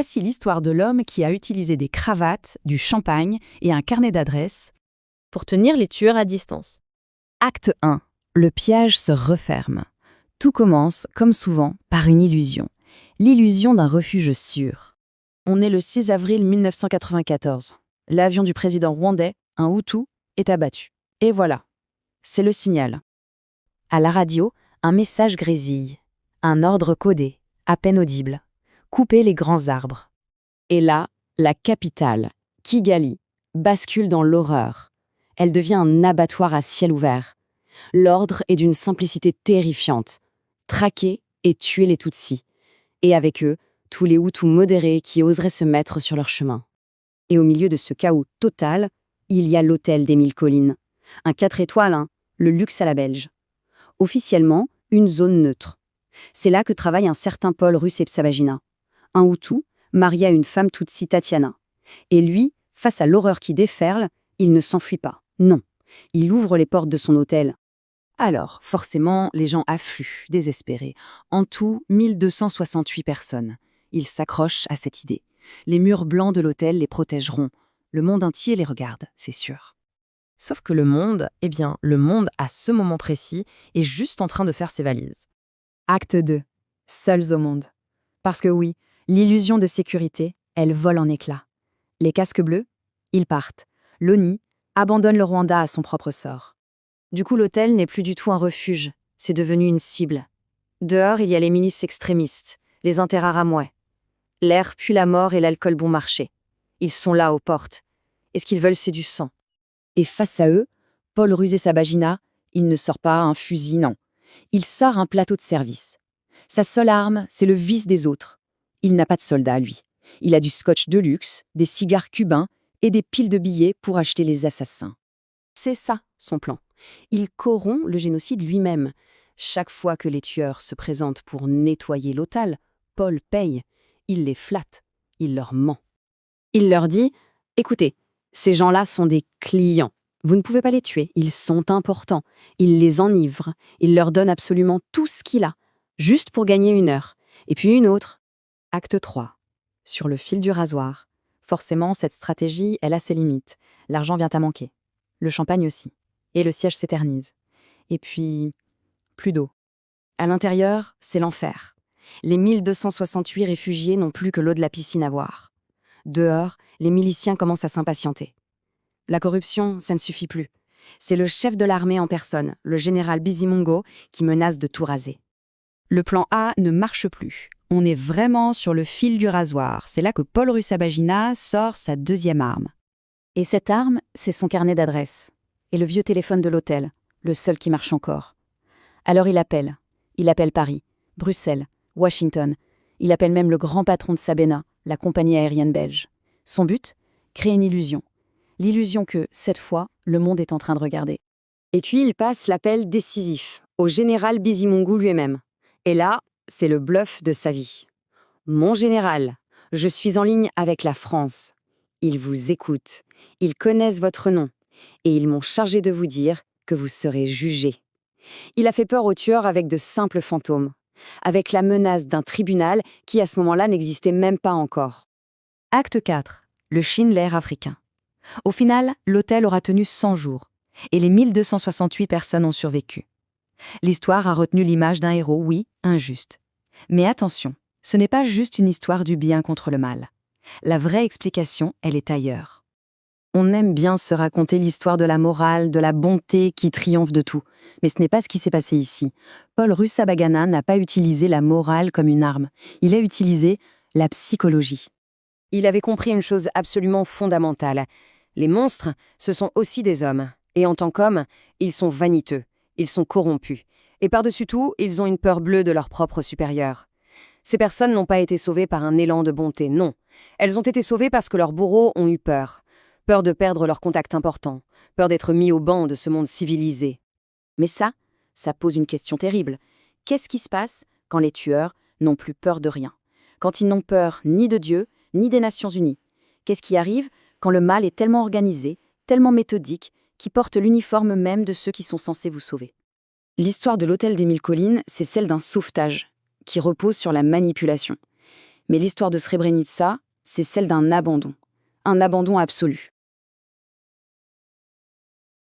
Voici l'histoire de l'homme qui a utilisé des cravates, du champagne et un carnet d'adresses. Pour tenir les tueurs à distance. Acte 1. Le piège se referme. Tout commence, comme souvent, par une illusion. L'illusion d'un refuge sûr. On est le 6 avril 1994. L'avion du président rwandais, un Hutu, est abattu. Et voilà. C'est le signal. À la radio, un message grésille. Un ordre codé, à peine audible. Couper les grands arbres. Et là, la capitale, Kigali, bascule dans l'horreur. Elle devient un abattoir à ciel ouvert. L'ordre est d'une simplicité terrifiante. Traquer et tuer les Tutsis. Et avec eux, tous les Hutus modérés qui oseraient se mettre sur leur chemin. Et au milieu de ce chaos total, il y a l'hôtel des 1000 collines. Un 4 étoiles, le luxe à la belge. Officiellement, une zone neutre. C'est là que travaille un certain Paul Rusesabagina, un Hutu marié à une femme Tutsi Tatiana. Et lui, face à l'horreur qui déferle, il ne s'enfuit pas. Non, il ouvre les portes de son hôtel. Alors, forcément, les gens affluent, désespérés. En tout, 1268 personnes. Ils s'accrochent à cette idée. Les murs blancs de l'hôtel les protégeront. Le monde entier les regarde, c'est sûr. Sauf que le monde, à ce moment précis, est juste en train de faire ses valises. Acte 2. Seuls au monde. Parce que oui, l'illusion de sécurité, elle vole en éclats. Les casques bleus, ils partent. L'ONU abandonne le Rwanda à son propre sort. Du coup, l'hôtel n'est plus du tout un refuge, c'est devenu une cible. Dehors, il y a les milices extrémistes, les interahamwe. L'air pue la mort et l'alcool bon marché. Ils sont là aux portes. Et ce qu'ils veulent, c'est du sang. Et face à eux, Paul Rusesabagina, il ne sort pas un fusil, non. Il sort un plateau de service. Sa seule arme, c'est le vice des autres. Il n'a pas de soldats, lui. Il a du scotch de luxe, des cigares cubains et des piles de billets pour acheter les assassins. C'est ça, son plan. Il corrompt le génocide lui-même. Chaque fois que les tueurs se présentent pour nettoyer l'hôtel, Paul paye. Il les flatte. Il leur ment. Il leur dit « Écoutez, ces gens-là sont des clients. Vous ne pouvez pas les tuer. Ils sont importants. Il les enivre. Il leur donne absolument tout ce qu'il a, juste pour gagner une heure. Et puis une autre. » Acte 3. Sur le fil du rasoir. Forcément, cette stratégie, elle a ses limites. L'argent vient à manquer. Le champagne aussi. Et le siège s'éternise. Et puis, plus d'eau. À l'intérieur, c'est l'enfer. Les 1268 réfugiés n'ont plus que l'eau de la piscine à boire. Dehors, les miliciens commencent à s'impatienter. La corruption, ça ne suffit plus. C'est le chef de l'armée en personne, le général Bizimungu, qui menace de tout raser. Le plan A ne marche plus. On est vraiment sur le fil du rasoir. C'est là que Paul Rusesabagina sort sa deuxième arme. Et cette arme, c'est son carnet d'adresses. Et le vieux téléphone de l'hôtel, le seul qui marche encore. Alors il appelle. Il appelle Paris, Bruxelles, Washington. Il appelle même le grand patron de Sabena, la compagnie aérienne belge. Son but ? Créer une illusion. L'illusion que, cette fois, le monde est en train de regarder. Et puis il passe l'appel décisif, au général Bizimungu lui-même. Et là, c'est le bluff de sa vie. « Mon général, je suis en ligne avec la France. Ils vous écoutent, ils connaissent votre nom, et ils m'ont chargé de vous dire que vous serez jugé. » Il a fait peur aux tueurs avec de simples fantômes, avec la menace d'un tribunal qui à ce moment-là n'existait même pas encore. Acte 4. Le Schindler africain. Au final, l'hôtel aura tenu 100 jours, et les 1268 personnes ont survécu. L'histoire a retenu l'image d'un héros, oui, injuste. Mais attention, ce n'est pas juste une histoire du bien contre le mal. La vraie explication, elle est ailleurs. On aime bien se raconter l'histoire de la morale, de la bonté qui triomphe de tout. Mais ce n'est pas ce qui s'est passé ici. Paul Rusesabagina n'a pas utilisé la morale comme une arme. Il a utilisé la psychologie. Il avait compris une chose absolument fondamentale. Les monstres, ce sont aussi des hommes. Et en tant qu'hommes, ils sont vaniteux. Ils sont corrompus. Et par-dessus tout, ils ont une peur bleue de leur propre supérieur. Ces personnes n'ont pas été sauvées par un élan de bonté, non. Elles ont été sauvées parce que leurs bourreaux ont eu peur. Peur de perdre leur contact important. Peur d'être mis au banc de ce monde civilisé. Mais ça pose une question terrible. Qu'est-ce qui se passe quand les tueurs n'ont plus peur de rien ? Quand ils n'ont peur ni de Dieu, ni des Nations Unies ? Qu'est-ce qui arrive quand le mal est tellement organisé, tellement méthodique, qui porte l'uniforme même de ceux qui sont censés vous sauver ? L'histoire de l'hôtel des 1000 collines, c'est celle d'un sauvetage, qui repose sur la manipulation. Mais l'histoire de Srebrenica, c'est celle d'un abandon. Un abandon absolu.